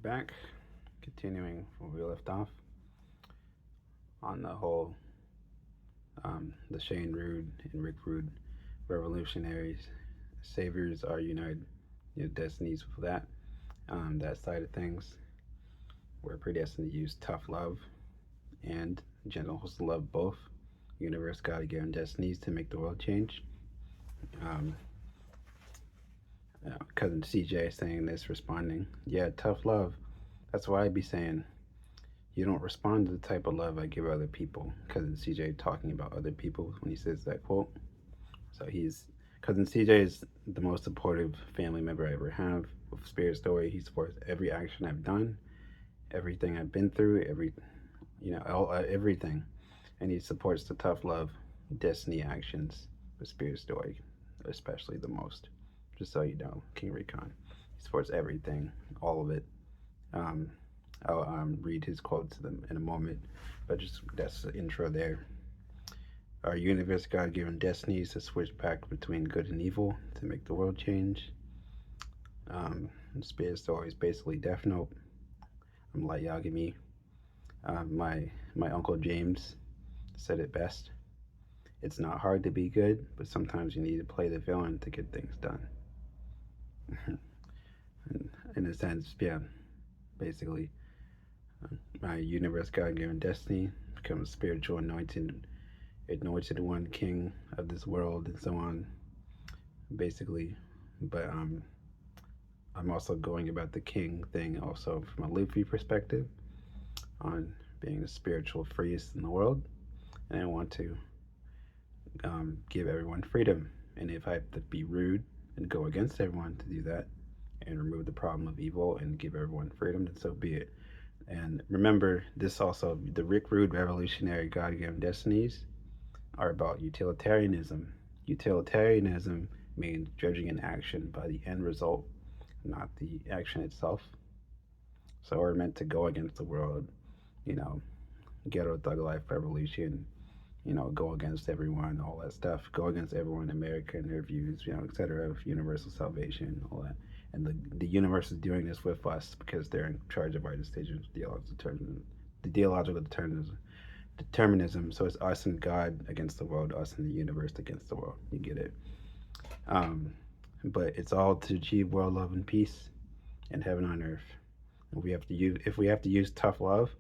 We're back, continuing where we left off on the whole the Shane Rude and Rick Rude Revolutionaries. Saviors are united, destinies with that. That side of things. We're predestined to use tough love and gentle love both. Universe, God, given destinies to make the world change. Um, Cousin CJ saying this, responding, yeah, tough love. That's why I'd be saying, you don't respond to the type of love I give other people. Cousin CJ talking about other people when he says that quote. So Cousin CJ is the most supportive family member I ever have. With Spirit Story, he supports every action I've done, everything I've been through, everything, and he supports the tough love, Destiny actions with Spirit Story, especially the most. Just so you know, King Recon, he supports everything, all of it. Um, I'll read his quote to them in a moment, but just that's the intro there. Our universe, God given destinies to switch back between good and evil to make the world change. Spirit Story is basically Death Note. I'm like Yagami. My uncle James said it best. It's not hard to be good, but sometimes you need to play the villain to get things done. In a sense, yeah, basically. My universe, God given destiny, become a spiritual anointed one, king of this world, and so on, basically. But I'm also going about the king thing also from a Luffy perspective on being the spiritual freest in the world, and I want to give everyone freedom. And if I have to be rude and go against everyone to do that and remove the problem of evil and give everyone freedom, then so be it. And remember, this also, the Rick Rude Revolutionary God Given Destinies are about utilitarianism. Utilitarianism means judging an action by the end result, not the action itself. So we're meant to go against the world, you know, ghetto thug life revolution, go against everyone, all that stuff, go against everyone in America and their views, etc. of universal salvation, all that. And the universe is doing this with us because they're in charge of our decisions, the theological determinism. So it's us and God against the world, us and the universe against the world. You get it? But it's all to achieve world love and peace and heaven on earth. And if we have to use tough love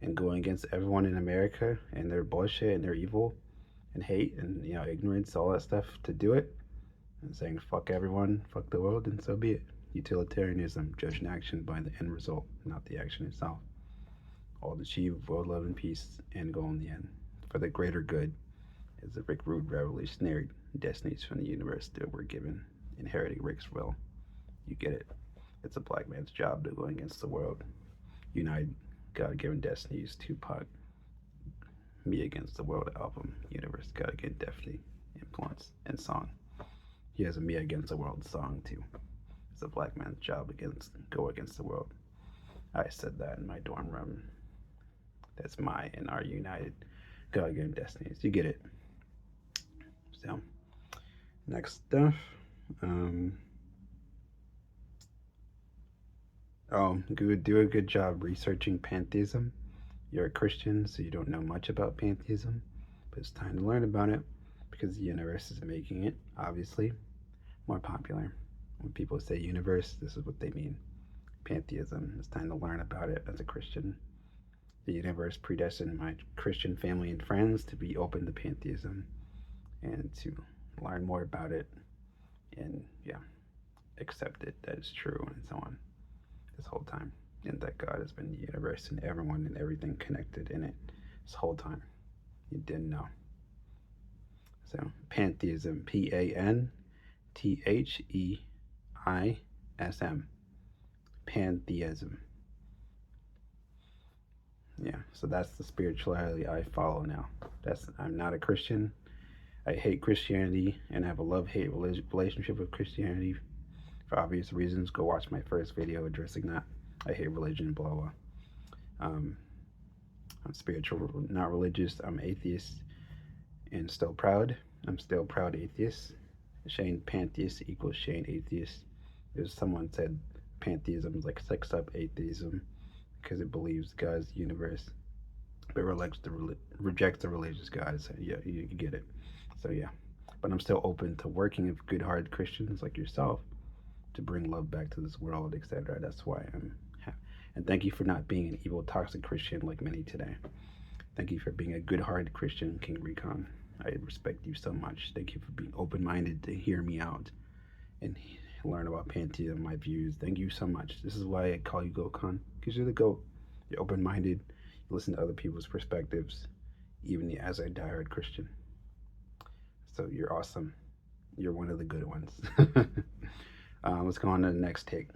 and going against everyone in America and their bullshit and their evil and hate and ignorance, all that stuff to do it, and saying fuck everyone, fuck the world, and so be it. Utilitarianism, judge an action by the end result, not the action itself. All to achieve world love and peace and goal in the end. For the greater good is the Rick Rude Revolutionary Destinies from the universe that we're given, inheriting Rick's will. You get it? It's a black man's job to go against the world. Unite God Given Destinies, Tupac, Me Against the World album, Universe God Given Destiny, influence, and song. He has a Me Against the World song too. It's a black man's job go against the world. I said that in my dorm room. That's my and our united God given destinies. You get it. So next stuff. Do a good job researching pantheism. You're a Christian, so you don't know much about pantheism, but it's time to learn about it because the universe is making it, obviously, more popular. When people say universe, this is what they mean. Pantheism. It's time to learn about it as a Christian. The universe predestined my Christian family and friends to be open to pantheism and to learn more about it and, accept it that it's true and so on this whole time. And that God has been the universe and everyone and everything connected in it this whole time. You didn't know. So, pantheism, Pantheism. Pantheism. Yeah, so that's the spirituality I follow now. I'm not a Christian. I hate Christianity and I have a love-hate relationship with Christianity for obvious reasons. Go watch my first video addressing that. I hate religion, blah blah. I'm spiritual, not religious. I'm atheist and still proud. I'm still proud atheist. Shane Pantheist equals Shane Atheist. There's someone said Pantheism is like sexed up atheism because it believes God's universe, but rejects the religious God. So yeah, you get it. So yeah, but I'm still open to working with good-hearted Christians like yourself to bring love back to this world, etc. That's why I'm. And thank you for not being an evil, toxic Christian like many today. Thank you for being a good-hearted Christian, King Recon. I respect you so much. Thank you for being open-minded to hear me out and learn about Pantheism, my views. Thank you so much. This is why I call you Goatcon, because you're the goat. You're open-minded. You listen to other people's perspectives, even as a diehard Christian. So you're awesome. You're one of the good ones. Let's go on to the next take.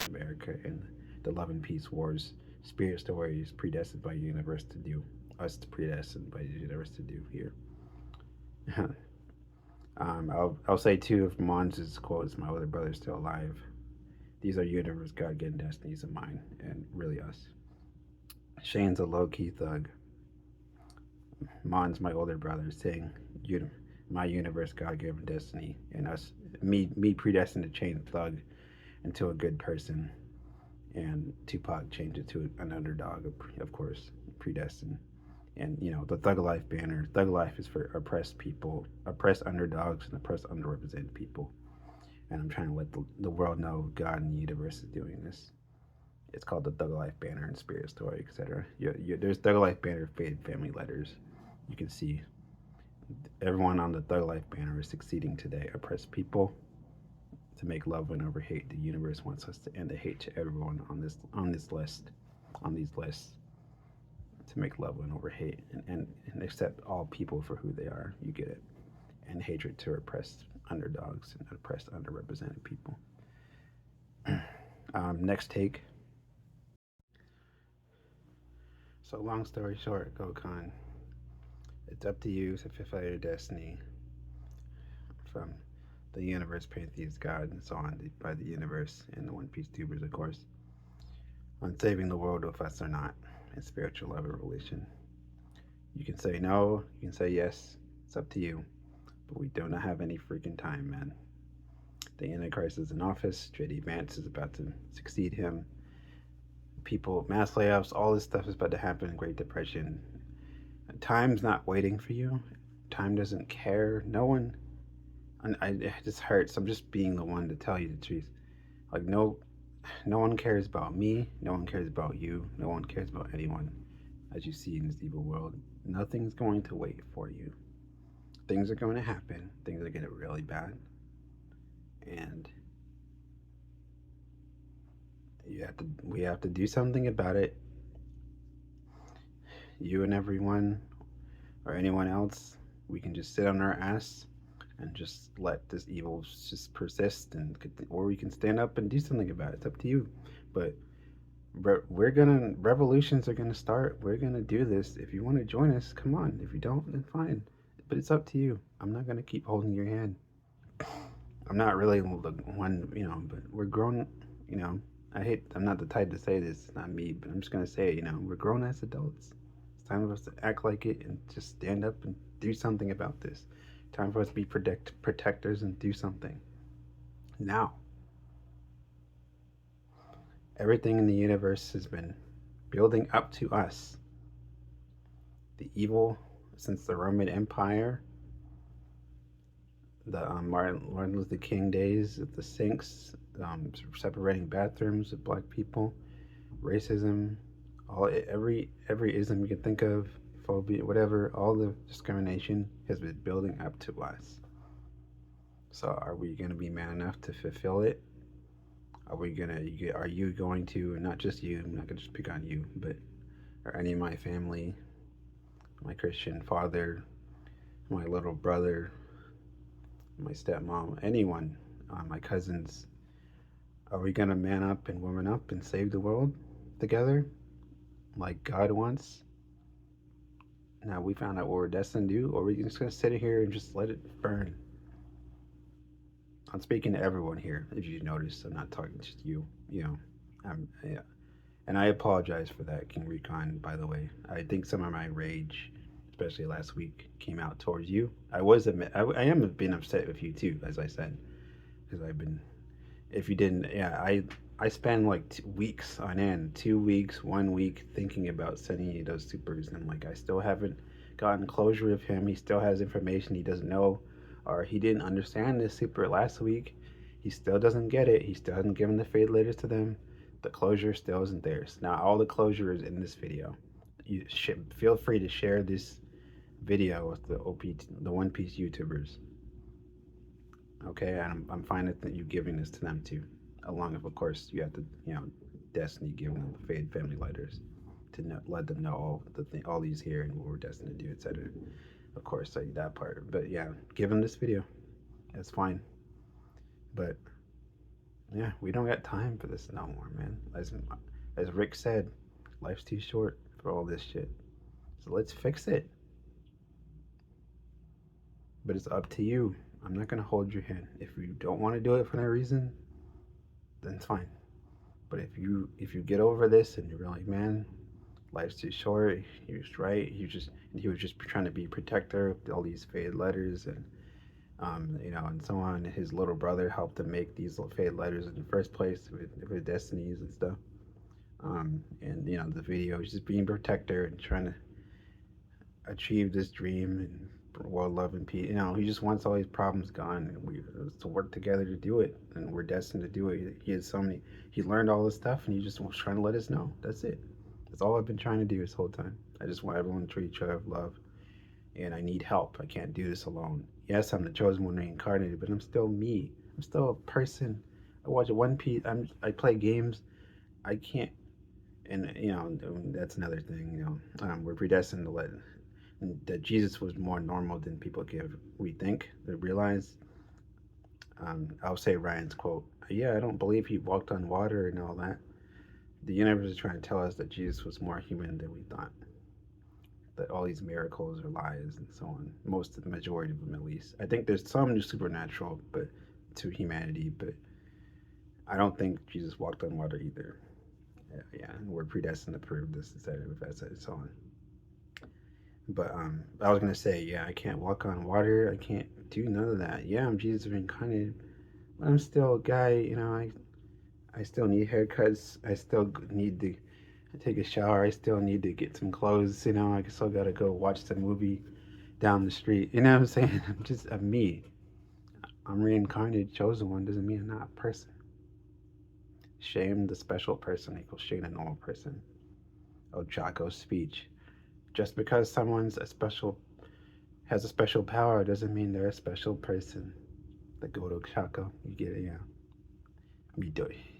America and the Love and Peace Wars spirit stories predestined by the universe to do. Us predestined by the universe to do here. I'll say too, if Mons' quote is "My older brother's still alive," these are universe God-given destinies of mine, and really us. Shane's a low-key thug. Mons, my older brother, saying, "My universe God-given destiny," and us, me predestined to change thug into a good person, and Tupac changed it to an underdog, of course, predestined. And the Thug Life banner. Thug Life is for oppressed people, oppressed underdogs, and oppressed underrepresented people. And I'm trying to let the world know God and the universe is doing this. It's called the Thug Life banner and spirit story, etc. There's Thug Life banner faded family letters. You can see everyone on the Thug Life banner is succeeding today. Oppressed people to make love win over hate. The universe wants us to end the hate to everyone on this list, on these lists. To make love win over hate and accept all people for who they are. You get it. And hatred to oppressed underdogs and oppressed underrepresented people. Next take. So long story short, Goatcon, it's up to you to fulfill your destiny from the universe, Pantheist God, and so on, by the universe and the One Piece tubers, of course, on saving the world with us or not. And spiritual love revelation. You can say no, you can say yes, it's up to you. But we do not have any freaking time, man. The Antichrist is in office, JD Vance is about to succeed him. People, mass layoffs, all this stuff is about to happen, Great Depression. Time's not waiting for you. Time doesn't care. No one, it just hurts. I'm just being the one to tell you the truth. Like, no one cares about me. No one cares about you. No one cares about anyone. As you see in this evil world, nothing's going to wait for you. Things are going to happen. Things are going to get really bad. And we have to do something about it. You and everyone, or anyone else, we can just sit on our ass and just let this evil just persist, or we can stand up and do something about it. It's up to you. But revolutions are gonna start. We're gonna do this. If you want to join us, come on. If you don't, then fine. But it's up to you. I'm not gonna keep holding your hand. I'm not really the one, but we're grown. I'm not the type to say this. It's not me, but I'm just gonna say, we're grown as adults. It's time for us to act like it and just stand up and do something about this. Time for us to be protectors and do something. Now. Everything in the universe has been building up to us. The evil since the Roman Empire, the Martin Luther King days, the sinks, separating bathrooms with black people, racism, every ism you can think of, phobia, whatever, all the discrimination has been building up to us. So are we going to be man enough to fulfill it? Are you going to, not just you, I'm not going to just pick on you, but or any of my family, my Christian father, my little brother, my stepmom, anyone, my cousins, are we going to man up and woman up and save the world together like God wants? Now we found out what we're destined to do, or are we just going to sit here and just let it burn? I'm speaking to everyone here, if you notice. I'm not talking to you. Yeah. And I apologize for that, King Recon, by the way. I think some of my rage, especially last week, came out towards you. I am being upset with you too, as I said. Because if you didn't, yeah, I spend like weeks on end, 2 weeks, 1 week, thinking about sending you those supers. And I still haven't gotten closure with him. He still has information he doesn't know. Or he didn't understand this super last week. He still doesn't get it. He still hasn't given the fade letters to them. The closure still isn't theirs. Now all the closure is in this video. You feel free to share this video with the One Piece YouTubers. Okay, and I'm fine with you giving this to them too. Along with, of course, you have to, Destiny giving them the fade family letters to let them know all these here and what we're destined to do, etc. Of course, like that part. But yeah, give them this video. That's fine. But Yeah, we don't got time for this no more, man. As Rick said, life's too short for all this shit. So let's fix it. But it's up to you. I'm not gonna hold your hand. If you don't want to do it for no reason, then it's fine. But if you get over this and you're like, man, life's too short. He was right. He was just trying to be a protector with all these faded letters and and so on. His little brother helped him make these little faded letters in the first place with Destinies and stuff. And the video is just being a protector and trying to achieve this dream and world love and peace. He just wants all these problems gone, and we to work together to do it, and we're destined to do it. He learned all this stuff, and he just was trying to let us know. That's it. That's all I've been trying to do this whole time. I just want everyone to treat each other with love, and I need help. I can't do this alone. Yes, I'm the chosen one, reincarnated, but I'm still me. I'm still a person. I watch One Piece. I play games. I can't, and that's another thing. We're predestined to let that Jesus was more normal than we think. They realize. I'll say Ryan's quote. Yeah, I don't believe he walked on water and all that. The universe is trying to tell us that Jesus was more human than we thought. That all these miracles are lies and so on. Most of the majority of them, at least. I think there's some supernatural, but to humanity, but I don't think Jesus walked on water either. Yeah, we're predestined to prove this, etc. And so on. But I was gonna say, yeah, I can't walk on water. I can't do none of that. Yeah, I'm Jesus reincarnated, but I'm still a guy. I still need haircuts. I still need to take a shower. I still need to get some clothes. I still gotta go watch the movie down the street. You know what I'm saying? I'm me. I'm reincarnated, chosen one. Doesn't mean I'm not a person. Shame the special person equals shame the normal person. Ochako's speech. Just because someone's has a special power doesn't mean they're a special person. The Goatcon, you get it, yeah.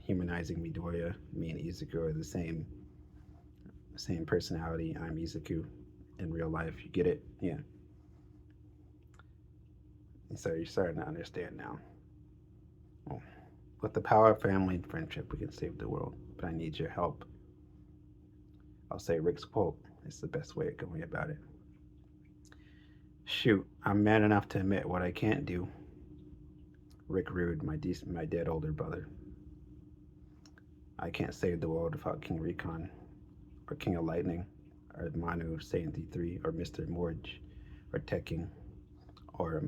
Humanizing Midoriya, me and Izuku are the same personality. I'm Izuku in real life. You get it? Yeah. So you're starting to understand now. Well, with the power of family and friendship, we can save the world. But I need your help. I'll say Rick's quote. It's the best way of going about it. Shoot, I'm man enough to admit what I can't do. Rick Rude, my dead older brother. I can't save the world without King Recon, or King of Lightning, or Manu Sainthy 3, or Mr. Morge, or Tekking, or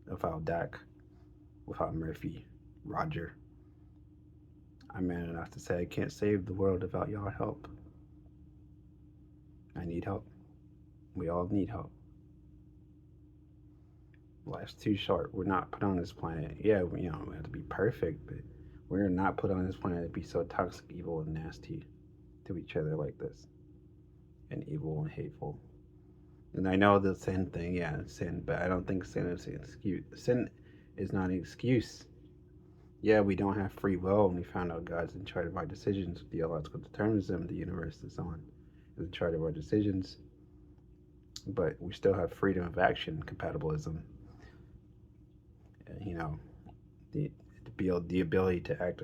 without Dak, without Murphy, Roger. I'm man enough to say I can't save the world without y'all help. I need help. We all need help. Life's too short. We're not put on this planet. Yeah, we have to be perfect, but we're not put on this planet to be so toxic, evil, and nasty to each other like this. And evil and hateful. And I know the sin thing, yeah, it's sin, but I don't think sin is an excuse. Sin is not an excuse. Yeah, we don't have free will, and we found out God's in charge of our decisions. Theological determinism, the universe, and so on, is in charge of our decisions. But we still have freedom of action, compatibilism. The ability to act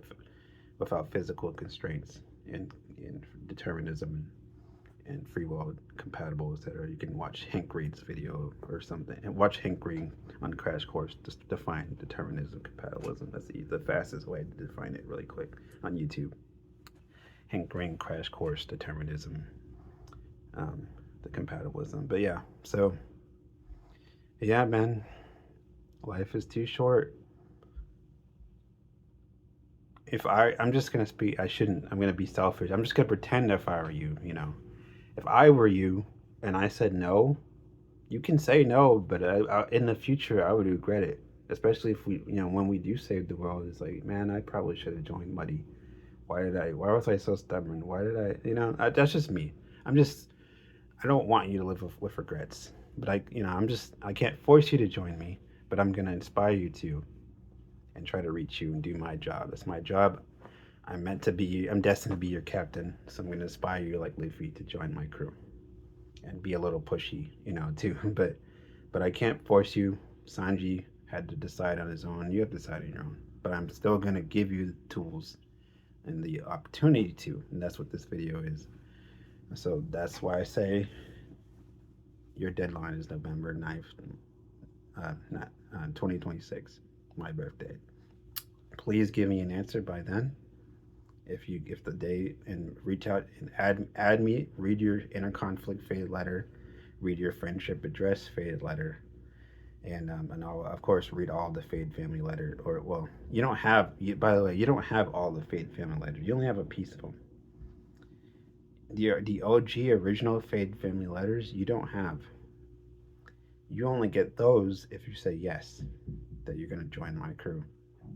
without physical constraints and determinism and free will compatible, etc. You can watch Hank Reed's video or something, and watch Hank Reed on Crash Course to define determinism, compatibilism. That's the fastest way to define it really quick on YouTube. Hank Reed Crash Course determinism, the compatibilism. But yeah, so yeah, man, life is too short. I'm just gonna speak. I'm gonna be selfish. I'm just gonna pretend if I were you. If I were you and I said no, you can say no, but in the future I would regret it. Especially if when we do save the world, it's like, man, I probably should have joined Muddy. Why was I so stubborn? Why did that's just me. I don't want you to live with regrets. But I can't force you to join me, but I'm gonna inspire you to, and try to reach you and do my job. That's my job. I'm destined to be your captain, so I'm gonna inspire you like Luffy to join my crew, and be a little pushy, too. But I can't force you. Sanji had to decide on his own. You have to decide on your own. But I'm still going to give you the tools and the opportunity to. And that's what this video is. So that's why I say your deadline is November 9th, 2026, my birthday. Please give me an answer by then. If the day, and reach out and add me, read your inner conflict faded letter, read your friendship address faded letter, and I'll of course read all the fade family letter. Or well, you don't have. By the way, you don't have all the fade family letters. You only have a piece of them. The OG original fade family letters you don't have. You only get those if you say yes, that you're gonna join my crew,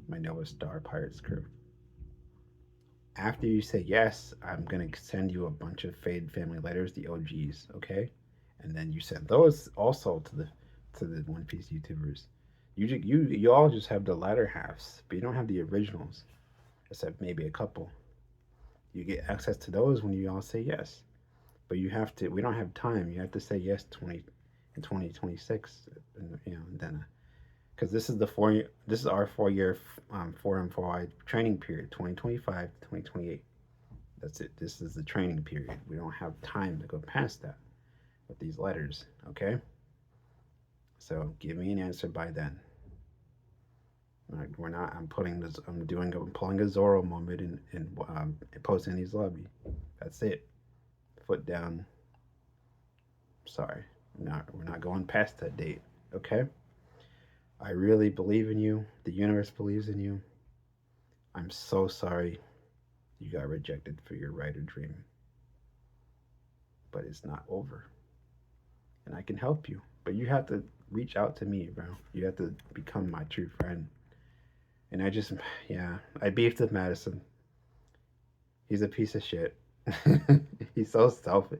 my Nova Star Pirates crew. After you say yes, I'm gonna send you a bunch of fade family letters, the OGs, okay? And then you send those also to the One Piece YouTubers. You all just have the latter halves, but you don't have the originals, except maybe a couple. You get access to those when you all say yes, but you have to. We don't have time. You have to say yes 2026, and then because this is this is our 4 year 4M4I training period, 2025 to 2028. That's it. This is the training period. We don't have time to go past that with these letters, okay? So give me an answer by then. We're not. I'm pulling a Zoro moment and posting these lobby. That's it. Foot down. Sorry, we're not going past that date, okay? I really believe in you. The universe believes in you. I'm so sorry you got rejected for your writer dream. But it's not over. And I can help you. But you have to reach out to me, bro. You have to become my true friend. And I beefed with Madison. He's a piece of shit. He's so selfish.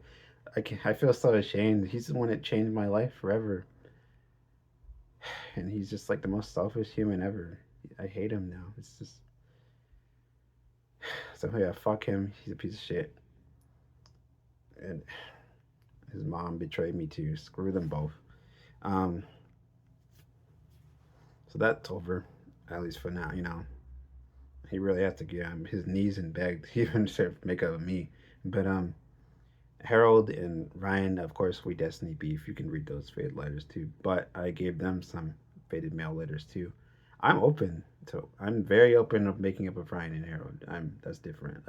I feel so ashamed. He's the one that changed my life forever. And he's just like the most selfish human ever. I hate him now. It's just so yeah, fuck him. He's a piece of shit. And his mom betrayed me too. Screw them both. So that's over, at least for now. He really has to get on his knees and beg to even make up with me. But Harold and Ryan, of course, we Destiny beef. You can read those faded letters too. But I gave them some faded mail letters too. I'm very open of making up with Ryan and Harold. That's different.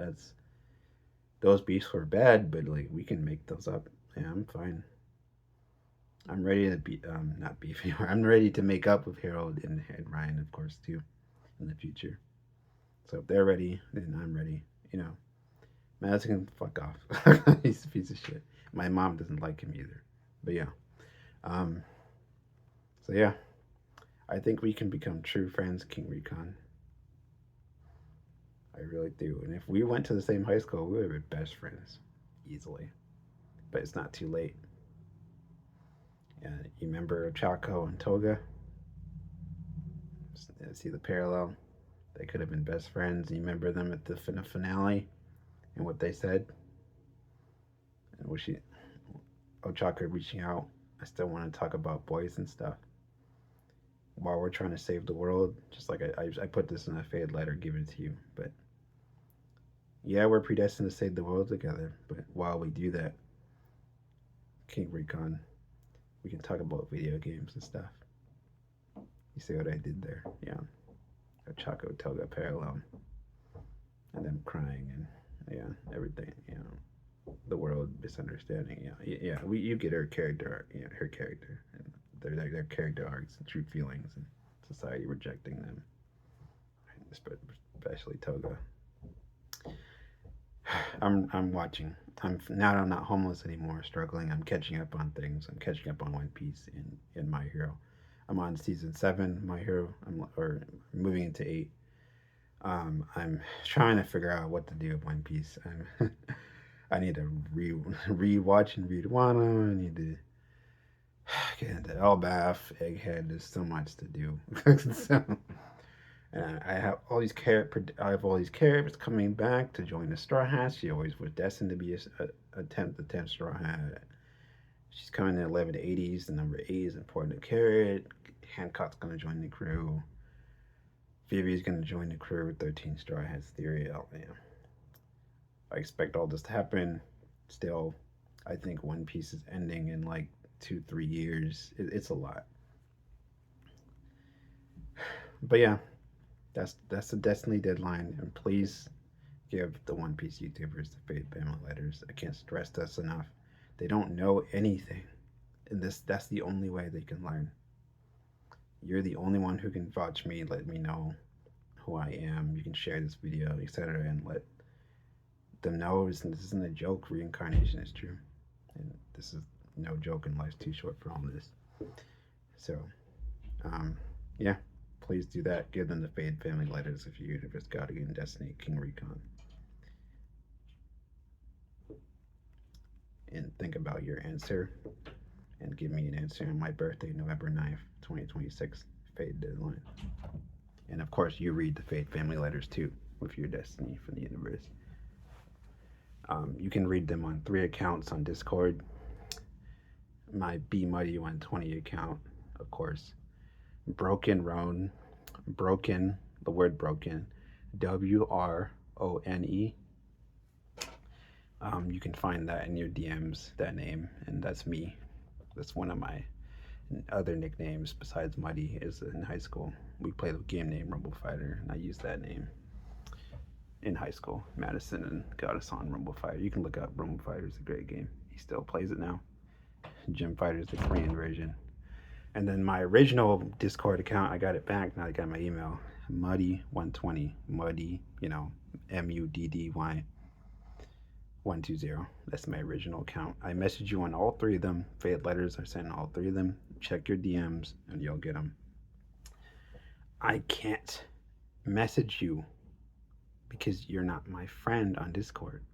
Those beefs were bad, but like we can make those up. Yeah, I'm fine. I'm ready to be not beef anymore. I'm ready to make up with Harold and Ryan, of course, too, in the future. So if they're ready, then I'm ready. Madison can fuck off. He's a piece of shit. My mom doesn't like him either. But yeah. So yeah. I think we can become true friends, King Recon. I really do. And if we went to the same high school, we would be best friends. Easily. But it's not too late. And you remember Chaco and Toga? See the parallel? They could have been best friends. You remember them at the finale and what they said? And Ochaka reaching out. I still want to talk about boys and stuff while we're trying to save the world. Just like I put this in a fade letter given to you. But yeah, we're predestined to save the world together. But while we do that, King Recon, we can talk about video games and stuff. You see what I did there? Yeah. A Chaco Toga parallel. And them crying and everything, the world misunderstanding. Yeah. You get her character, her character, and their character arcs and true feelings, and society rejecting them, especially Toga. I'm watching. I'm not homeless anymore, struggling. I'm catching up on things. I'm catching up on One Piece in My Hero. I'm on season 7, My Hero. I'm moving into 8. I'm trying to figure out what to do with One Piece. I need to re-watch and read Wano. I need to get into Elbaf, Egghead. There's so much to do. So, and I have all these characters coming back to join the Straw Hats. She always was destined to be a 10th Straw Hat. She's coming in 1180s. The number 8 is important to carry it. Hancock's gonna join the crew. Phoebe's gonna join the crew. 13 Straw has theory out there. I expect all this to happen. Still, I think One Piece is ending in like 2-3 years. It's a lot. But yeah, that's the Destiny deadline. And please give the One Piece YouTubers the Fate Family letters. I can't stress this enough. They don't know anything. And that's the only way they can learn. You're the only one who can vouch me, let me know who I am. You can share this video, etc., and let them know this isn't a joke. Reincarnation is true, and this is no joke, and life's too short for all this. So, yeah, please do that. Give them the Fate Family letters if you're Universe God Again, Destiny, King Recon, and think about your answer. And give me an answer on my birthday, November 9th, 2026, Fate deadline. And of course, you read the Fate Family letters too, with your Destiny from the universe. You can read them on 3 accounts on Discord. My B Muddy 120 account, of course. Broken Roan, broken, the word broken, WRONE. You can find that in your DMs, that name, and that's me. That's one of my other nicknames besides Muddy. Is in high school we played a game named Rumble Fighter, and I used that name in high school. Madison and Goddess on Rumble Fighter. You can look up Rumble Fighter. It's a great game. He still plays it now. Gym Fighter is the Korean version. And then my original Discord account, I got it back. Now I got my email. Muddy120. Muddy, MUDDY 120. That's my original account. I message you on all 3 of them. Fate letters are sent in all 3 of them. Check your DMs and you'll get them. I can't message you because you're not my friend on Discord.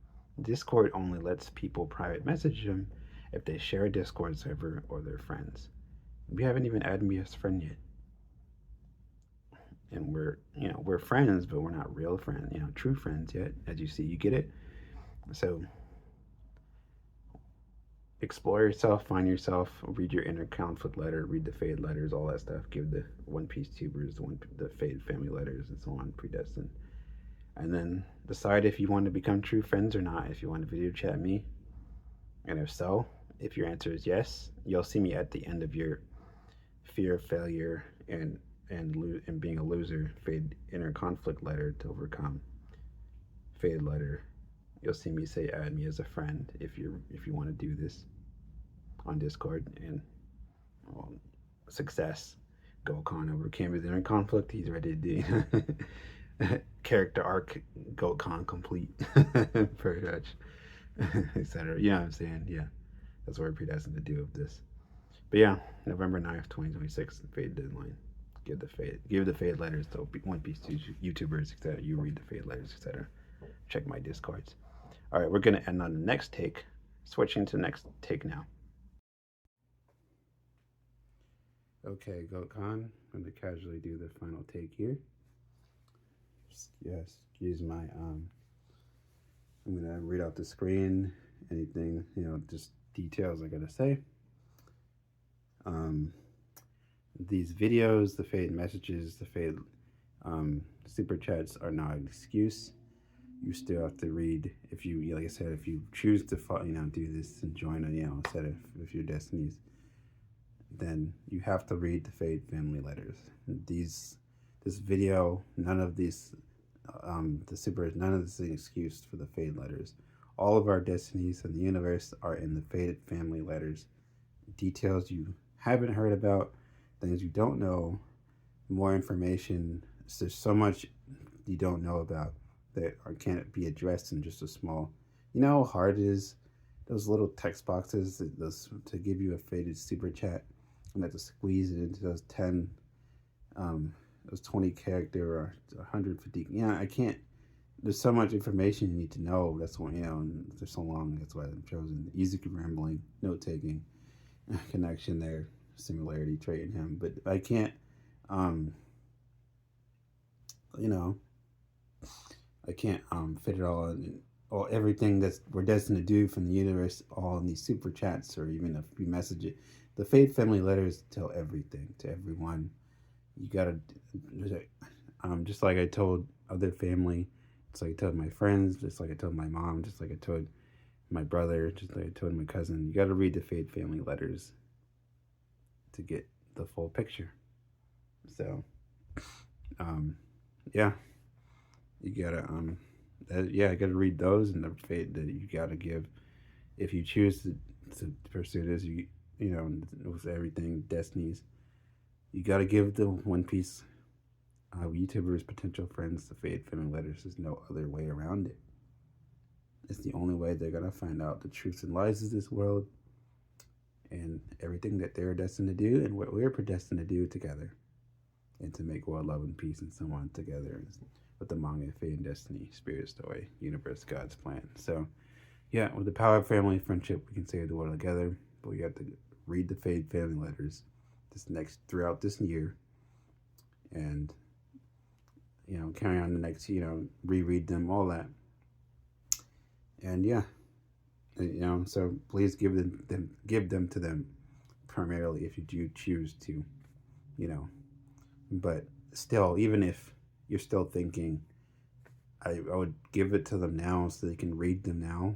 Discord only lets people private message them if they share a Discord server or they're friends. You haven't even added me as a friend yet. And we're friends, but we're not real friends, true friends yet. As you see, you get it? So explore yourself, find yourself, read your inner conflict letter, read the Fate letters, all that stuff. Give the One Piece tubers the Fate Family letters and so on, predestined. And then decide if you want to become true friends or not, if you want to video chat me. And if so, if your answer is yes, you'll see me at the end of your fear of failure and being a loser, Fate inner conflict letter to overcome. Fate letter. You'll see me say add me as a friend if you want to do this on Discord. And success. Goatcon overcame his inner conflict. He's ready to do character arc. Goatcon complete. Pretty much. Etc. You know what I'm saying? Yeah. That's what we're predestined to do with this. But yeah, November 9th, 2026, the Fate deadline. Give the Fate letters to One Piece YouTubers, etc. You read the Fate letters, etc. Check my Discords. All right, we're going to end on the next take. Switching to the next take now. Okay, Goatcon. I'm going to casually do the final take here. Yes, excuse my, I'm going to read out the screen, anything, just details I got to say. These videos, the Fate messages, the Fate super chats are not an excuse. You still have to read. If you, like I said, if you choose to do this and join if you're Destinies, then you have to read the Fate Family letters. This video, none of these, none of this is an excuse for the Fate letters. All of our Destinies in the universe are in the Fate Family letters. Details you haven't heard about, things you don't know, more information. There's so much you don't know about that can't be addressed in just a small, how hard it is, those little text boxes to give you a Fated super chat, and have to squeeze it into those 10, those 20 character or 150. I can't. There's so much information you need to know. That's why, and they're so long. That's why I'm chosen. Easy rambling, note taking, connection there, similarity trait in him. But I can't, I can't fit it all or everything that we're destined to do from the universe, all in these super chats, or even if you message it. The Fate Family letters tell everything to everyone. You gotta, just like I told other family, just like I told my friends, just like I told my mom, just like I told my brother, just like I told my cousin. You gotta read the Fate Family letters to get the full picture. So, yeah, you gotta, yeah, I gotta read those, and the fate that you gotta give if you choose to pursue this. You know, with everything Destinies, you gotta give the One Piece YouTubers, potential friends, the Fate Family letters. There's no other way around it. It's the only way they're gonna find out the truths and lies of this world, and everything that they're destined to do, and what we're predestined to do together, and to make world love and peace and so on together with the manga, fate and destiny, spirit story, universe, God's plan. So, yeah, with the power of family friendship, we can save the world together. But we have to read the Fate Family letters throughout this year, and carry on the next, reread them, all that, and yeah, so please give them to them primarily if you do choose to, but still, even if you're still thinking, I would give it to them now so they can read them now.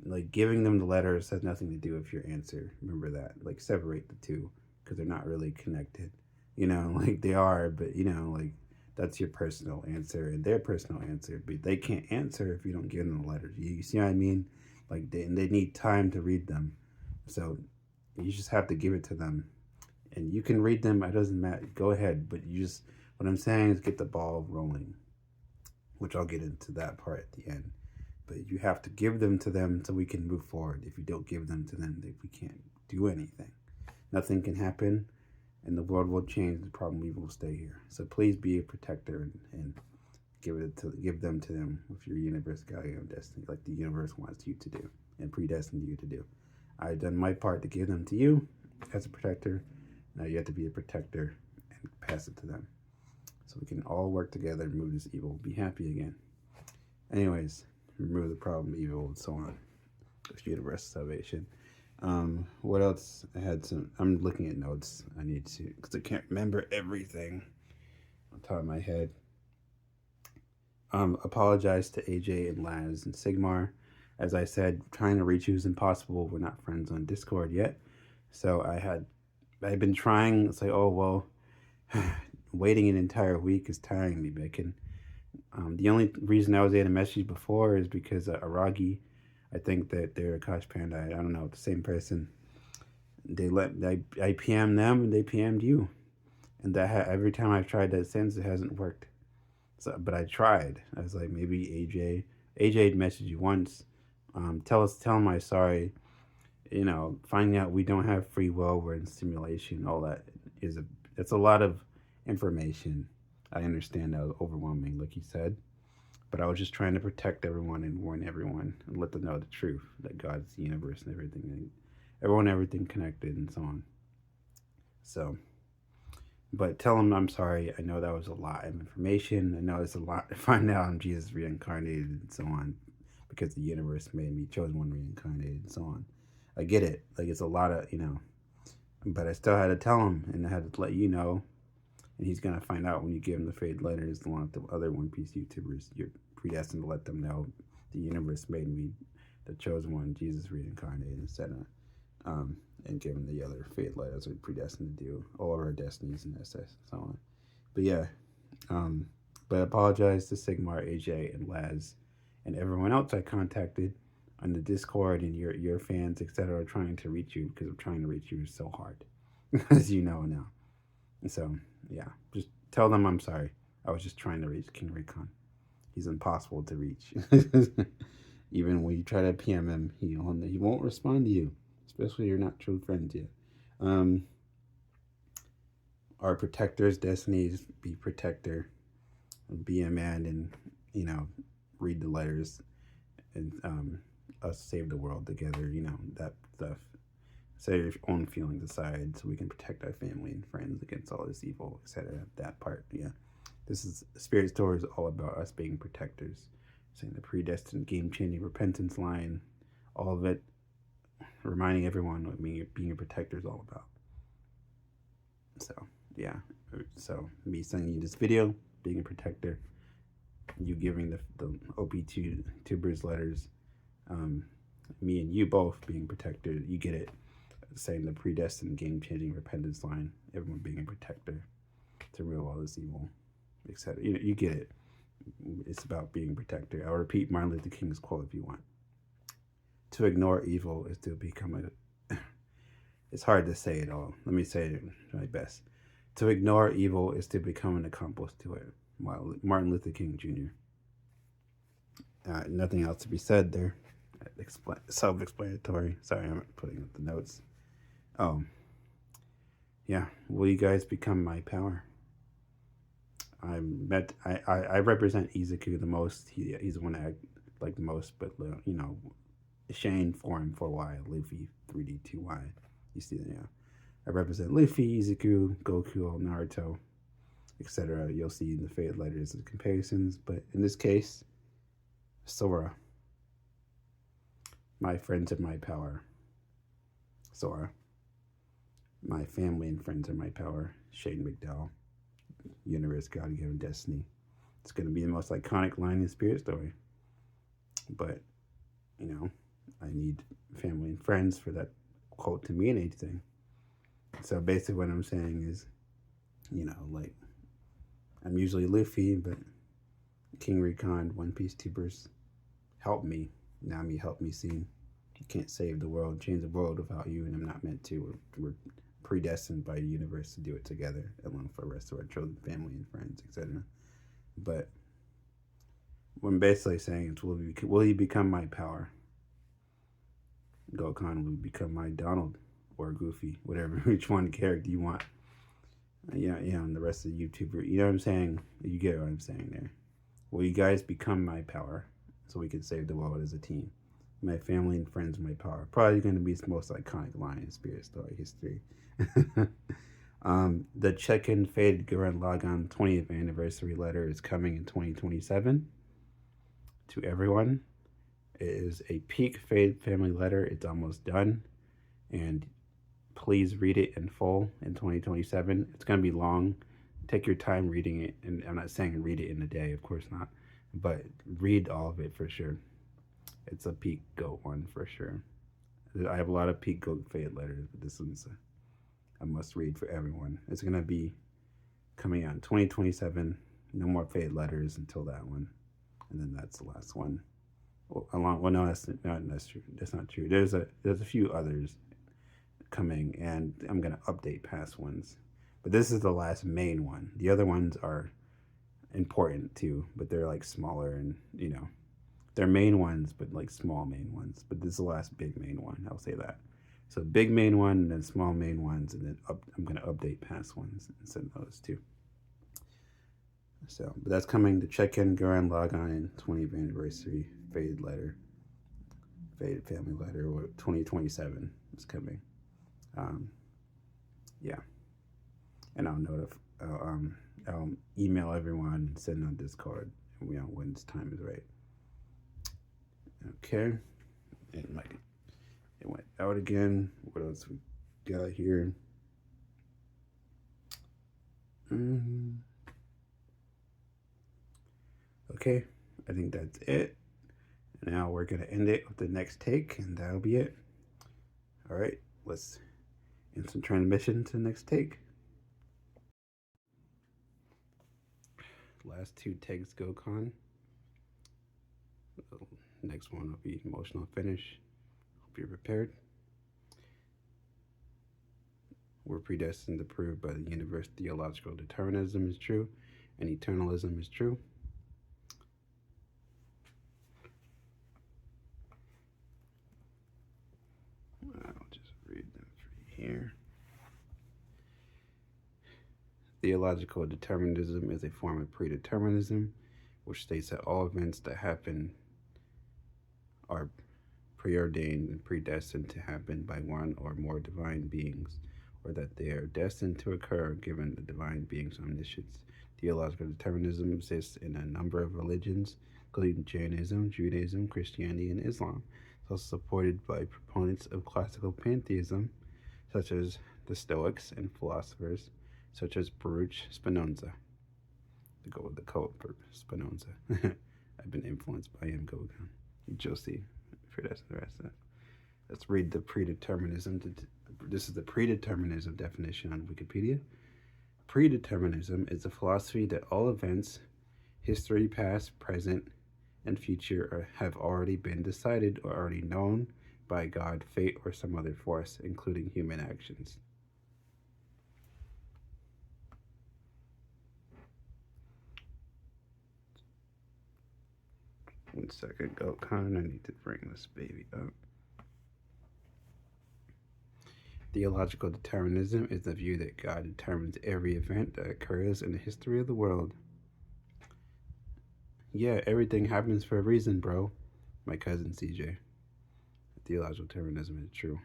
Like giving them the letters has nothing to do with your answer. Remember that. Like separate the two because they're not really connected. Like they are, but like that's your personal answer and their personal answer. But they can't answer if you don't give them the letters. You see what I mean? Like they need time to read them, so you just have to give it to them, and you can read them. It doesn't matter. Go ahead, but what I'm saying is get the ball rolling, which I'll get into that part at the end. But you have to give them to them so we can move forward. If you don't give them to them, we can't do anything. Nothing can happen, and the world will change. The problem will stay here. So please be a protector and give them to them with your universe guiding of destiny, like the universe wants you to do and predestined you to do. I've done my part to give them to you as a protector. Now you have to be a protector and pass it to them, so we can all work together and move this evil. Be happy again. Anyways, remove the problem, evil, and so on. With universe salvation. What else? I'm looking at notes. I need to, because I can't remember everything on top of my head. Apologize to AJ and Laz and Sigmar. As I said, trying to reach you is impossible. We're not friends on Discord yet. So I've been trying. It's like, oh, well, waiting an entire week is tiring me, but I can. The only reason I was able to message before is because Aragi, I think that they're Akash Panda. I don't know, the same person. I PM'd them and they PM'd you, and every time I've tried that since, it hasn't worked. So, but I tried. I was like, maybe AJ messaged you once. Tell him I'm sorry. Finding out we don't have free will, we're in simulation. All that it's a lot of information. I understand that was overwhelming, like you said, but I was just trying to protect everyone and warn everyone and let them know the truth, that God's the universe and everything connected and so on. So, but tell them I'm sorry. I know that was a lot of information. I know it's a lot to find out I'm Jesus reincarnated and so on, because the universe made me chosen one reincarnated and so on. I get it. Like it's a lot of, but I still had to tell him, and I had to let you know. And he's going to find out when you give him the fade letters, the one with the other One Piece YouTubers. You're predestined to let them know the universe made me the chosen one, Jesus reincarnated, instead of, and give them the other fade letters we're predestined to do, all of our destinies and so on. But yeah, but I apologize to Sigmar, AJ, and Laz, and everyone else I contacted on the Discord, and your fans, etc., trying to reach you, because I'm trying to reach you so hard, as you know now. So, yeah, just tell them I'm sorry. I was just trying to reach King Recon. He's impossible to reach. Even when you try to PM him, he won't respond to you, especially you're not true friends yet. Our protectors, Destinies, be protector, be a man, and, read the letters, and us save the world together, that stuff. Set your own feelings aside so we can protect our family and friends against all this evil, etc. That part, yeah. This is Spirit Story is all about us being protectors saying the predestined, game-changing repentance line, all of it, reminding everyone what being a protector is all about. So, yeah. So, me sending you this video, being a protector, you giving the OP2 tubers letters, me and you both being protector, you get it, saying the predestined, game-changing repentance line, everyone being a protector to reel all this evil, etc. You get it. It's about being a protector. I'll repeat Martin Luther King's quote if you want. To ignore evil is to become a... It's hard to say it all. Let me say it my best. To ignore evil is to become an accomplice to it. Martin Luther King Jr. Nothing else to be said there. Self-explanatory. Sorry, I'm putting up the notes. Oh, yeah. Will you guys become my power? I represent Izuku the most. He's the one I like the most, but you know, Shane 4 and 4Y, Luffy 3D 2Y. You see that? Yeah. I represent Luffy, Izuku, Goku, Naruto, etc. You'll see in the faded letters and comparisons, but in this case, Sora. My friends are my power. Sora. My family and friends are my power. Shane McDowell. Universe, God given destiny. It's going to be the most iconic line in Spirit Story. But, you know, I need family and friends for that quote to mean anything. So basically what I'm saying is, you know, like, I'm usually Luffy, but King Recon, One Piece tubers, help me. Nami, help me see. You can't save the world, change the world without you, and I'm not meant to. We're predestined by the universe to do it together, along for the rest of our children, family, and friends, etc. But what I'm basically saying is, will you become my power? Goatcon will become my Donald or Goofy, whatever, which one character you want. Yeah, and the rest of the YouTuber, you know what I'm saying? You get what I'm saying there. Will you guys become my power so we can save the world as a team? My family and friends are my power. Probably going to be the most iconic line in Spirit Story history. The check-in Faded Gurren Lagann 20th anniversary letter is coming in 2027 to everyone. It is a peak Faded family letter. It's almost done, and please read it in full in 2027. It's going to be long. Take your time reading it, and I'm not saying read it in a day, of course not, but read all of it for sure. It's a peak Goat one for sure. I have a lot of peak Goat Faded letters, but this one's a must read for everyone. It's going to be coming out in 2027. No more Faded letters until that one, and then that's the last one. Well, no, that's true. That's not true. There's a few others coming, and I'm going to update past ones. But this is the last main one. The other ones are important too, but they're like smaller, and you know, they're main ones, but like small main ones. But this is the last big main one. I'll say that. So big main one, and then small main ones, and then I'm going to update past ones and send those too. So, but that's coming to check-in Gurren Lagann 20th anniversary Faded letter, Faded family letter, or 2027 is coming. Yeah, and I'll email everyone and send on Discord, you know, when its time is right. Okay, and it went out again. What else we got here? Okay, I think that's it. Now we're gonna end it with the next take, and that'll be it. All right, let's instant transmission to the next take. Last two takes Goatcon. Next one will be emotional finish. Hope you're prepared. We're predestined to prove by the universe theological determinism is true and eternalism is true. I'll just read them for you here. Theological determinism is a form of predeterminism, which states that all events that happen are preordained and predestined to happen by one or more divine beings, or that they are destined to occur given the divine being's omniscience. Theological determinism exists in a number of religions. including Jainism, Judaism, Christianity, and Islam. It's also supported by proponents of classical pantheism, such as the Stoics, and philosophers such as Baruch Spinoza. To go with the quote for Spinoza. I've been influenced by him, Goatcon. You'll see for the rest of that. Let's read the predeterminism. This is the predeterminism definition on Wikipedia. Predeterminism is a philosophy that all events, history, past, present, and future, have already been decided or already known by God, fate, or some other force, including human actions. One second, Goatcon. I need to bring this baby up. Theological determinism is the view that God determines every event that occurs in the history of the world. Yeah, everything happens for a reason, bro. My cousin CJ. Theological determinism is true.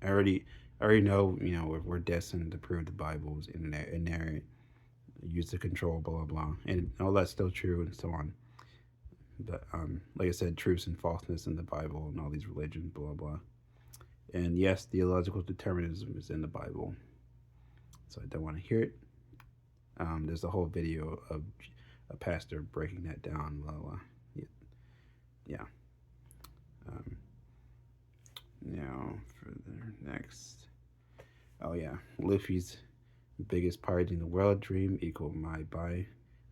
I already know, we're destined to prove the Bible is inerrant, used to control, blah, blah, blah. And all that's still true and so on. But, like I said, truths and falseness in the Bible and all these religions, blah, blah. And yes, theological determinism is in the Bible. So I don't want to hear it. There's a whole video of a pastor breaking that down, blah, blah. Yeah. Now, for the next. Oh, yeah. Luffy's biggest party in the world dream equal my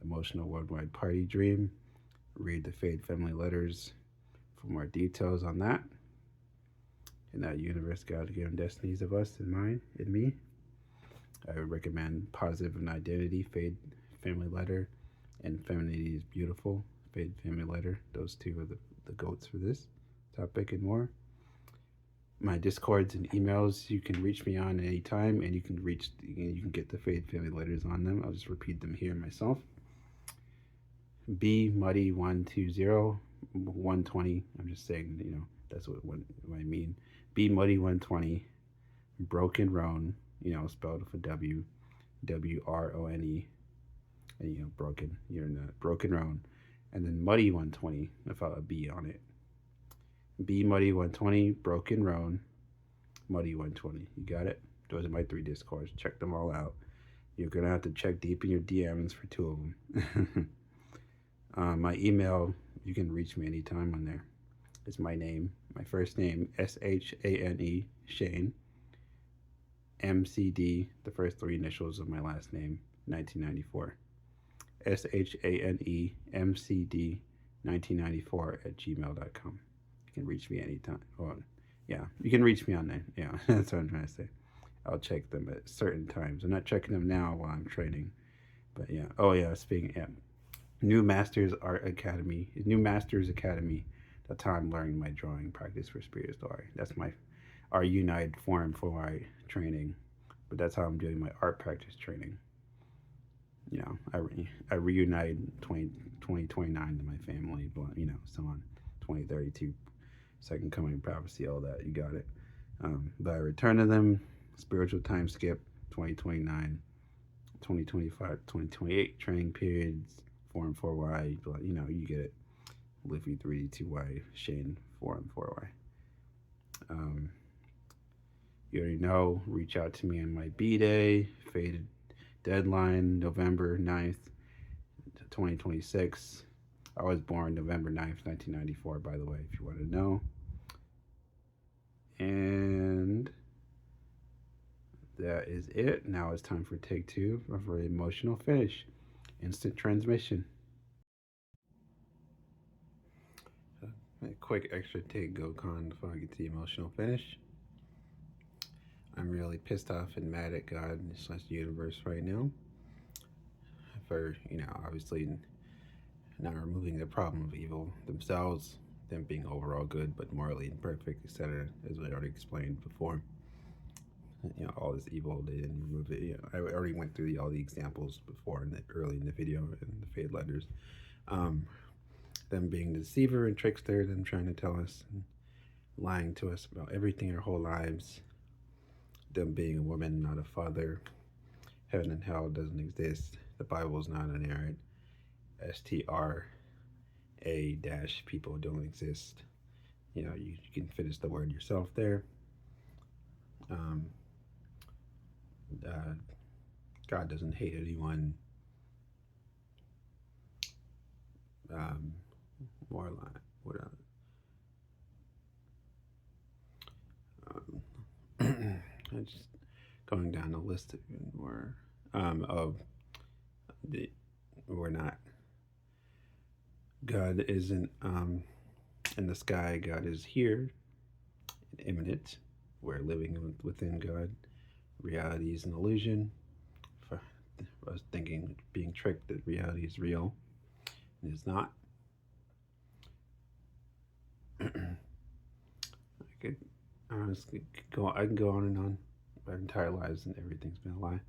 emotional worldwide party dream. Read the Fade family letters for more details on that. In that universe, God given destinies of us and mine and me. I would recommend Positive and Identity, Fade family letter, and Femininity is Beautiful, Fade family letter. Those two are the goats for this topic and more. My Discords and emails, you can reach me on anytime, and you can get the Fade family letters on them. I'll just repeat them here myself. B Muddy 120 120. I'm just saying, that's what I mean. B Muddy 120, Broken Roan, spelled with a W, WRONE, and broken. You're in the Broken Roan, and then Muddy 120 without a B on it. B Muddy 120, Broken Roan, Muddy 120. You got it? Those are my 3 Discords. Check them all out. You're gonna have to check deep in your DMs for 2 of them. My email, you can reach me anytime on there. It's my name, my first name, SHANE, Shane, MCD, the first 3 initials of my last name, 1994. SHANE, MCD, 1994 at gmail.com. You can reach me anytime. Oh, yeah, you can reach me on there. Yeah, that's what I'm trying to say. I'll check them at certain times. I'm not checking them now while I'm training. But yeah. Oh, yeah, New Masters Academy. That's how I'm learning my drawing practice for Spirit Story. That's our United forum for my training. But that's how I'm doing my art practice training. I reunited 2029 to my family, but so on. 2032, Second Coming Prophecy, all that. You got it. But I return to them. Spiritual time skip, 2029, 2025, 2028 training periods. 4 and 4Y, you get it. Liffy 3D2Y, Shane 4 and 4Y. You already know, reach out to me on my B-Day, Faded deadline, November 9th, 2026. I was born November 9th, 1994, by the way, if you want to know. And that is it. Now it's time for take 2 of our emotional finish. Instant transmission. A quick extra take, Goatcon, before I get to the emotional finish. I'm really pissed off and mad at God / universe right now for, obviously not removing the problem of evil themselves, them being overall good but morally imperfect, etc., as I already explained before. All this evil, they didn't remove it. I already went through all the examples before early in the video in the Fade letters. Them being the deceiver and trickster, them trying to tell us and lying to us about everything our whole lives. Them being a woman, not a father. Heaven and hell doesn't exist. The Bible is not inerrant. STR A dash people don't exist. You know, you can finish the word yourself there. Um, uh, God doesn't hate anyone. More line. What I'm just going down the list of more of the we're not. God isn't in the sky. God is here, imminent. We're living within God. Reality is an illusion. For, I was thinking, being tricked that reality is real. It is not. I could honestly go. I can go on and on. Our entire lives and everything's been a lie.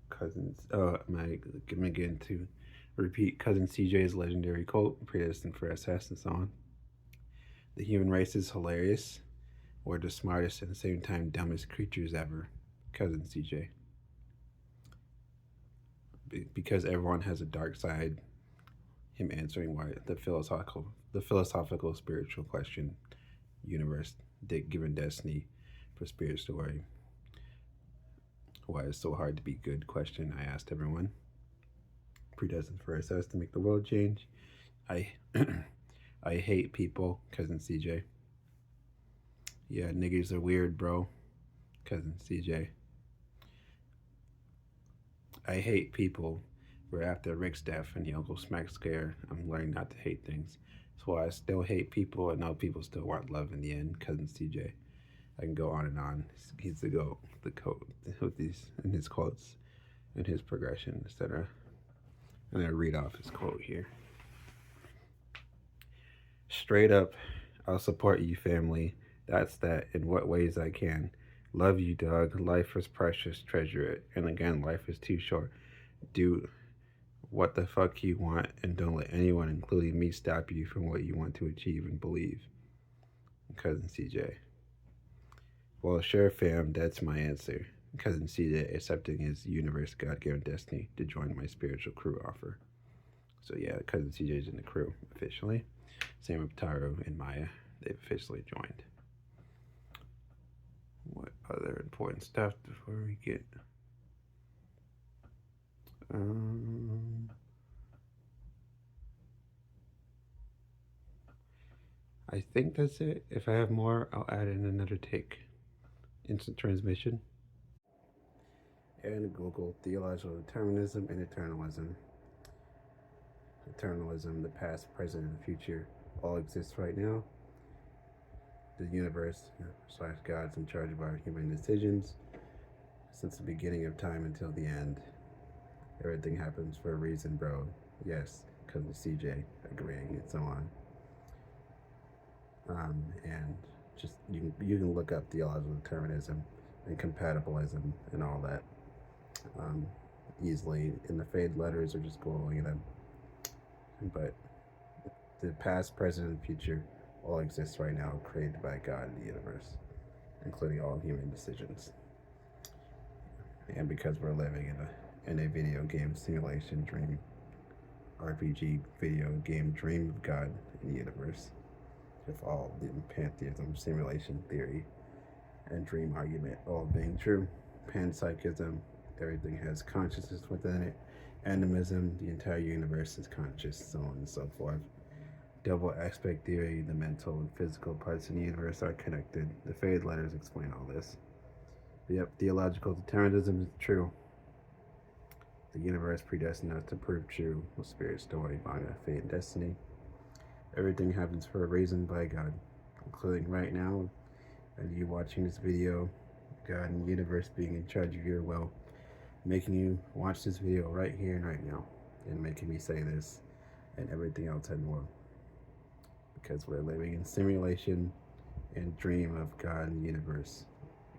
Cousins. Oh, I'm again to repeat. Cousin CJ's legendary quote: "Predestined for SS," and so on. The human race is hilarious. We're the smartest and at the same time dumbest creatures ever. Cousin CJ. Because everyone has a dark side. Him answering why the philosophical spiritual question: universe, given destiny, for spirit story. Why it's so hard to be good question I asked everyone. Predestined for SS to make the world change. I I hate people, cousin CJ. Yeah, niggas are weird, bro. Cousin CJ. I hate people. We're after Rick's death and the Uncle Smack scare. I'm learning not to hate things. That's why I still hate people and now people still want love in the end. Cousin CJ. I can go on and on. He's the GOAT, the quote with these in his quotes, in his progression, etc. I'm gonna read off his quote here. Straight up, I'll support you, family. That's that. In what ways I can. Love you, dog. Life is precious. Treasure it. And again, life is too short. Do what the fuck you want and don't let anyone, including me, stop you from what you want to achieve and believe. Cousin CJ. Well, sure, fam, that's my answer. Cousin CJ accepting his universe God-given destiny to join my spiritual crew offer. So yeah, Cousin CJ's in the crew officially. Same with Taro and Maya. They've officially joined. What other important stuff before we get... I think that's it. If I have more, I'll add in another take. Instant transmission. And Google theological determinism and eternalism. Eternalism, the past, present, and future all exist right now. The universe / God's in charge of our human decisions since the beginning of time until the end. Everything happens for a reason, bro. Yes, because of CJ agreeing and so on. And just you can look up theological determinism and compatibilism and all that easily in the fade letters or just googling them. But the past, present, and future all exist right now, created by God in the universe, including all human decisions. And because we're living in a video game simulation dream, RPG video game dream of God in the universe, with all the pantheism, simulation theory, and dream argument all being true. Panpsychism, everything has consciousness within it. Animism, the entire universe is conscious, so on and so forth. Double aspect theory, the mental and physical parts of the universe are connected. The fade letters explain all this. But yep, theological determinism is true. The universe predestined us to prove true with spirit story, manga, fate, and destiny. Everything happens for a reason by God, including right now, and you watching this video, God and the universe being in charge of your will, making you watch this video right here and right now, and making me say this and everything else and more. Because we're living in simulation and dream of God and the universe,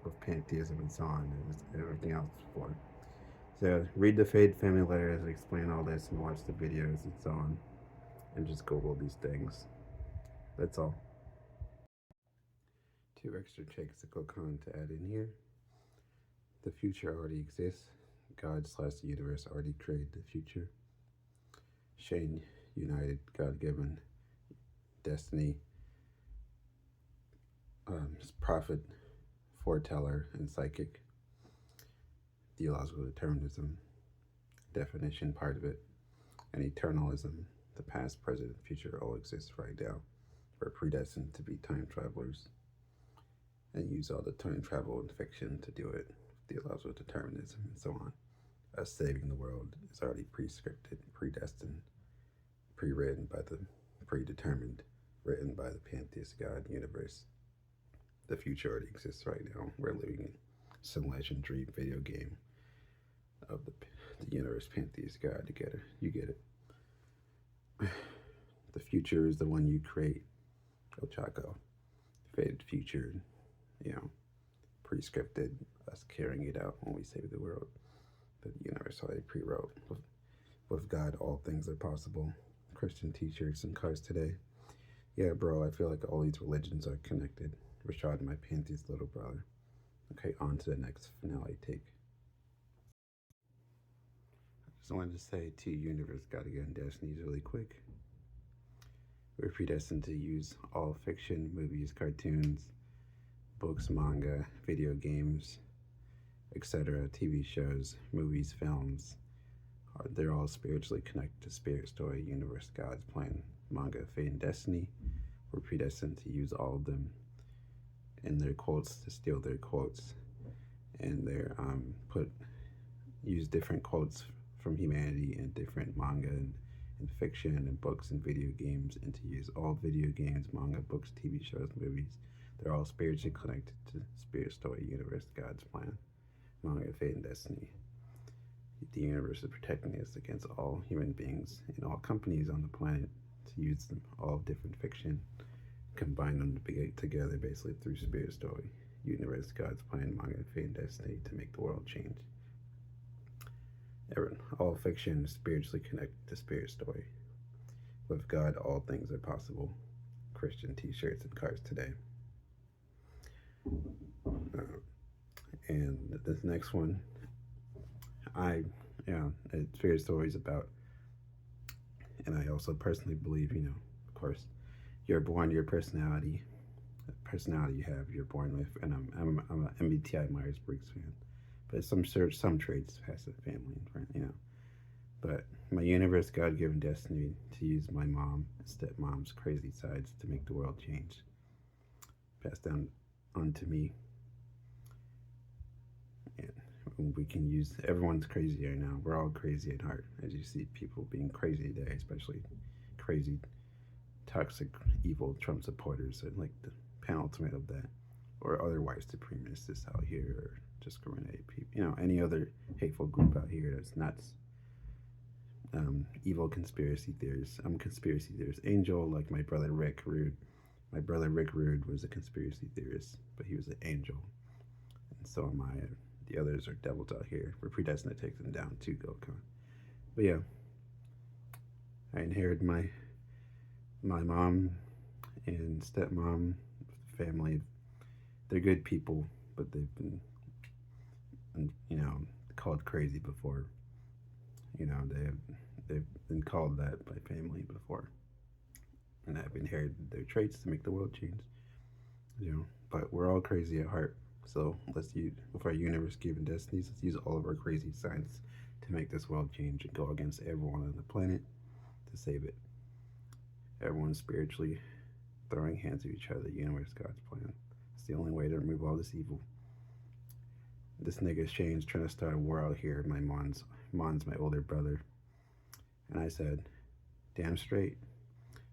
of pantheism and so on, and everything else before. So read the Fade Family letters and explain all this and watch the videos and so on. And just Google these things. That's all. 2 extra takes of Goatcon to add in here. The future already exists. God slash the universe already created the future. Shane united God-given destiny, prophet, foreteller, and psychic. Theological determinism, definition part of it, and eternalism, the past, present, and future all exist right now. We're predestined to be time travelers and use all the time travel and fiction to do it. Theological determinism and so on. Us saving the world is already pre-scripted, predestined, pre-written by the predetermined, written by the Pantheist God Universe. The future already exists right now. We're living in some legendary video game of the universe, Pantheist God together. You get it. The future is the one you create. Ochako. Faded future, pre-scripted, us carrying it out when we save the world. The universe already pre-wrote. With God, all things are possible. Christian t-shirts and cars today. Yeah, bro, I feel like all these religions are connected. Rashad, my pantheist little brother. Okay, on to the next finale take. I just wanted to say to universe, God again, Destinies really quick. We're predestined to use all fiction, movies, cartoons, books, manga, video games, etc., TV shows, movies, films. They're all spiritually connected to spirit, story, universe, God's plan, manga, fate, and destiny. We're predestined to use all of them in their quotes, to steal their quotes, and their use different quotes from humanity in different manga and fiction and books and video games, and to use all video games, manga, books, TV shows, movies. They're all spiritually connected to spirit, story, universe, God's plan, manga, fate, and destiny. The universe is protecting us against all human beings and all companies on the planet to use them, all different fiction, combine them together basically through spirit, story, universe, God's plan, manga, fate, and destiny to make the world change. All fiction is spiritually connected to spirit, story. With God, all things are possible. Christian t-shirts and cars today. And this next one, spirit stories about, and I also personally believe, of course, you're born, your personality you have, you're born with, and I'm an MBTI Myers-Briggs fan, but some traits pass the family and friend, But my universe, God-given destiny to use my mom and stepmom's crazy sides to make the world change, passed down onto me. And we can use, everyone's crazy right now. We're all crazy at heart, as you see people being crazy today, especially crazy, toxic, evil Trump supporters, and like the penultimate of that, or other white supremacists out here, or discriminate people, any other hateful group out here that's nuts. Evil conspiracy theorists. I'm a conspiracy theorist. Angel, like my brother Rick Rude. My brother Rick Rude was a conspiracy theorist, but he was an angel. And so am I. The others are devils out here. We're predestined to take them down to Goatcon. But yeah, I inherited my mom and stepmom family. They're good people, but they've been, called crazy before. They've been called that by family before, and I've inherited their traits to make the world change. But we're all crazy at heart. So let's use, with our universe-given destinies, let's use all of our crazy signs to make this world change and go against everyone on the planet to save it. Everyone's spiritually throwing hands at each other. The universe, God's plan. It's the only way to remove all this evil. This nigga Shane's trying to start a war out here. Mon's my older brother. And I said, damn straight.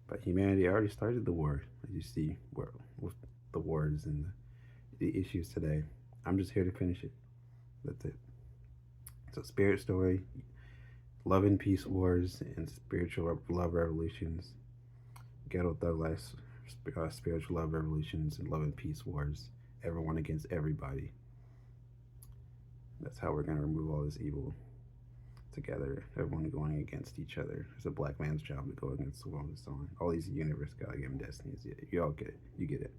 But humanity already started the war, as you see, with the wars and the issues today. I'm just here to finish it. That's it. So spirit story, love and peace wars, and spiritual love revolutions. Ghetto thug life, spiritual love revolutions, and love and peace wars. Everyone against everybody. That's how we're going to remove all this evil together. Everyone going against each other. It's a black man's job to go against the world and so on. All these universe God-given destinies. You all get it. You get it.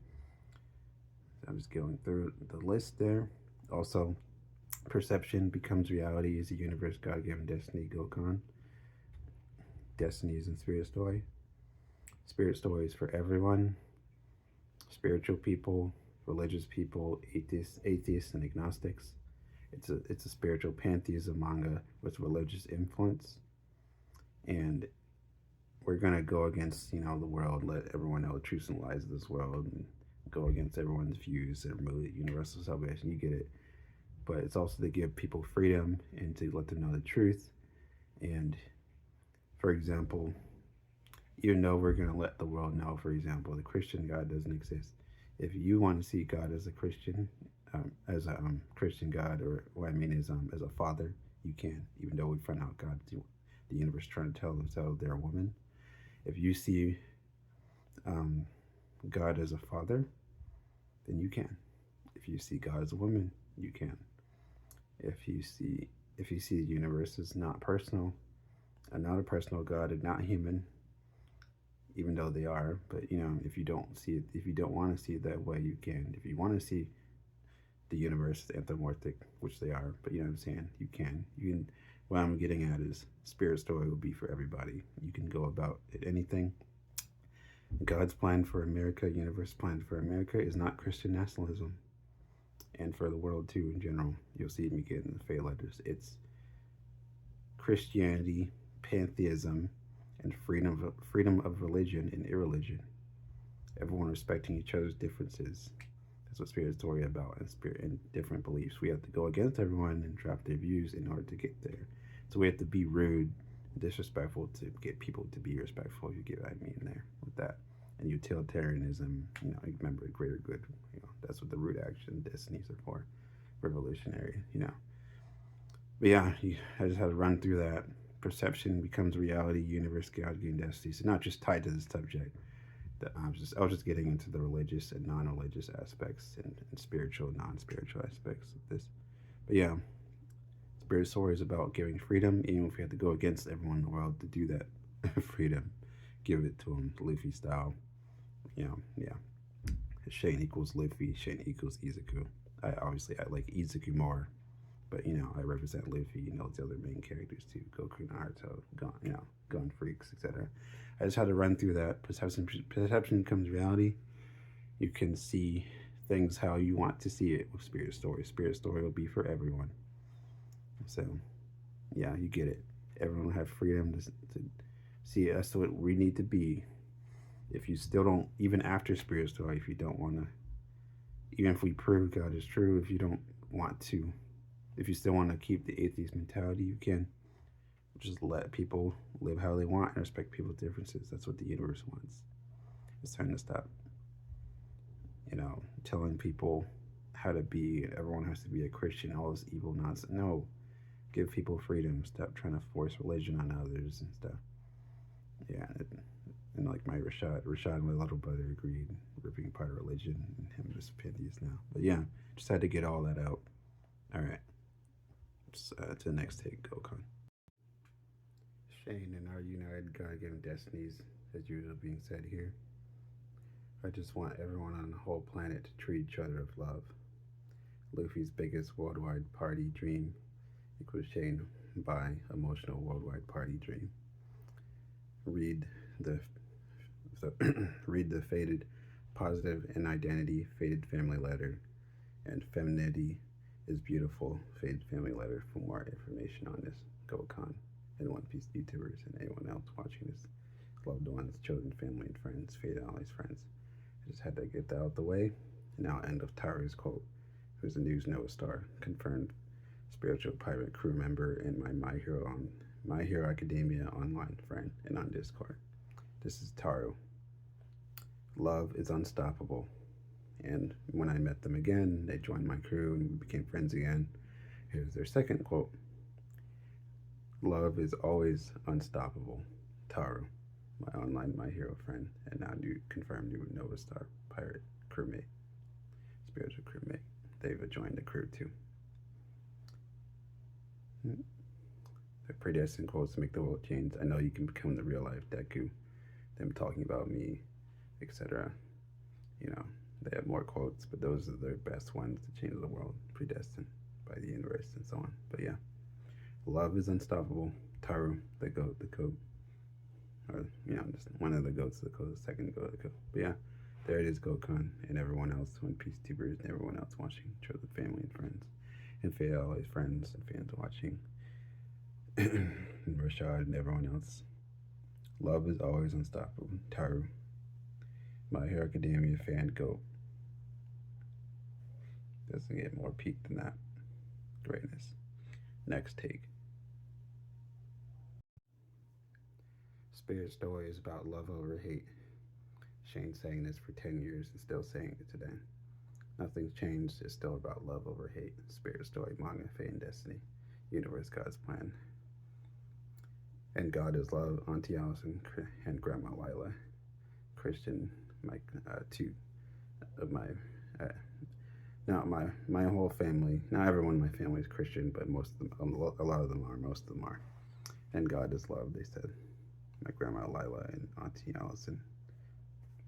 So I'm just going through the list there. Also, Perception becomes reality is a universe, God-given destiny, Goatcon. Destinies and spirit story. Spirit stories for everyone. Spiritual people, religious people, atheists and agnostics. It's a spiritual pantheism manga with religious influence, and we're gonna go against the world, let everyone know the truths and lies of this world, and go against everyone's views and really universal salvation. You get it, but it's also to give people freedom and to let them know the truth. And for example, even though we're gonna let the world know, for example, the Christian God doesn't exist. If you want to see God as a Christian, as a Christian God, or what I mean is as a father, you can. Even though we find out God, the universe trying to tell themselves they're a woman. If you see God as a father, then you can. If you see God as a woman, you can. If you see the universe as not personal, and not a personal God, and not human, even though they are, but if you don't see it, if you don't want to see it that way, you can. If you want to see the universe as anthropomorphic, which they are, but you know what I'm saying, you can. What I'm getting at is spirit story will be for everybody. You can go about it anything. God's plan for America, universe plan for America, is not Christian nationalism, and for the world too in general. You'll see me getting the fake letters. It's Christianity, pantheism, and freedom of religion and irreligion. Everyone respecting each other's differences. That's what spirit story about, and different beliefs. We have to go against everyone and drop their views in order to get there. So we have to be rude, disrespectful to get people to be respectful. If you get what I mean there with that. And utilitarianism, remember greater good. That's what the root action destinies are for. Revolutionary, But yeah, I just had to run through that. Perception becomes reality, universe, God-given destiny. So not just tied to this subject. I was just getting into the religious and non-religious aspects and spiritual, non-spiritual aspects of this. But yeah, spirit story is about giving freedom, even if we have to go against everyone in the world to do that. Freedom, give it to them, Luffy style. Yeah. Shane equals Luffy, Shane equals Izuku. I like Izuku more, but I represent Luffy. The other main characters too, Goku, Naruto, Gun Freaks, etc. I just had to run through that. Perception becomes reality. You can see things how you want to see it with spirit story. Spirit story will be for everyone. So, yeah, you get it. Everyone will have freedom to see it. That's what we need to be. If you still don't, even after spirit story, if you don't want to, even if we prove God is true, if you don't want to, if you still want to keep the atheist mentality, you can. Just let people live how they want and respect people's differences. That's what the universe wants. It's time to stop, telling people how to be. Everyone has to be a Christian, all this evil nonsense. No, give people freedom. Stop trying to force religion on others and stuff. Yeah, and like my Rashad, my little brother, agreed, ripping apart religion, and him just pantheist now. But yeah, just had to get all that out. All right, just, to the next take, Goatcon. Shane and our united God-given destinies, as usual being said here. I just want everyone on the whole planet to treat each other with love. Luffy's biggest worldwide party dream equals Shane by emotional worldwide party dream. Read the faded positive and identity faded family letter, and femininity is beautiful faded family letter for more information on this. Goatcon and One Piece YouTubers and anyone else watching this, loved ones, children, family, and friends, faded allies, friends. I just had to get that out the way. And now end of Taru's quote, who's a News Noah star, confirmed spiritual pirate crew member and My Hero Academia online friend and on Discord. This is Taru. Love is unstoppable. And when I met them again, they joined my crew and we became friends again. Here's their second quote. Love is always unstoppable. Taru, my online My Hero friend, and now confirmed new Nova Star pirate crewmate, spiritual crewmate. They've joined the crew too. The predestined quotes to make the world change. I know you can become the real life Deku. Them talking about me, etc. They have more quotes, but those are their best ones to change the world. Predestined by the universe and so on. But yeah, love is unstoppable. Taru, the goat, or just one of the goats, the second goat, But yeah, there it is, Goatcon, and everyone else, One Piece tubers, and everyone else watching, chosen family and friends, and Faye, his friends and fans watching, and Rashad and everyone else. Love is always unstoppable. Taru, My Hero Academia fan goat. Doesn't get more peak than that. Greatness. Next take. Spirit story is about love over hate. Shane saying this for 10 years and still saying it today. Nothing's changed. It's still about love over hate. Spirit story, manga, fate, and destiny. Universe, God's plan. And God is love. Auntie Allison and Grandma Lila. Christian, two of my, not my whole family. Not everyone in my family is Christian, but most of them, a lot of them are. Most of them are. And God is love, they said. My Grandma Lila and Auntie Allison.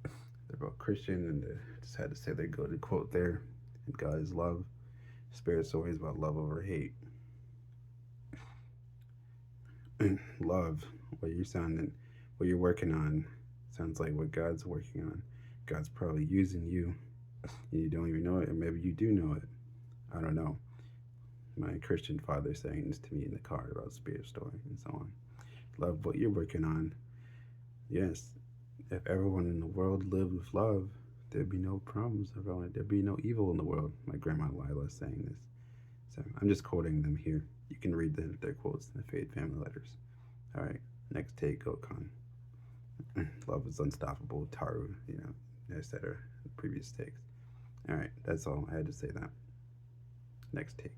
They're both Christian, and just had to say they go to quote there. And God is love. Spirit's always about love over hate. Love, what you're working on, sounds like what God's working on. God's probably using you, and you don't even know it, or maybe you do know it. I don't know. My Christian father saying this to me in the car about spirit story and so on. Love what you're working on. Yes, if everyone in the world lived with love, there'd be no problems around it. There'd be no evil in the world. My Grandma Lila is saying this. So I'm just quoting them here. You can read their quotes in the Fade Family Letters. All right, next take, Goatcon. Love is unstoppable. Taru, etc. Previous takes. All right, that's all. I had to say that. Next take.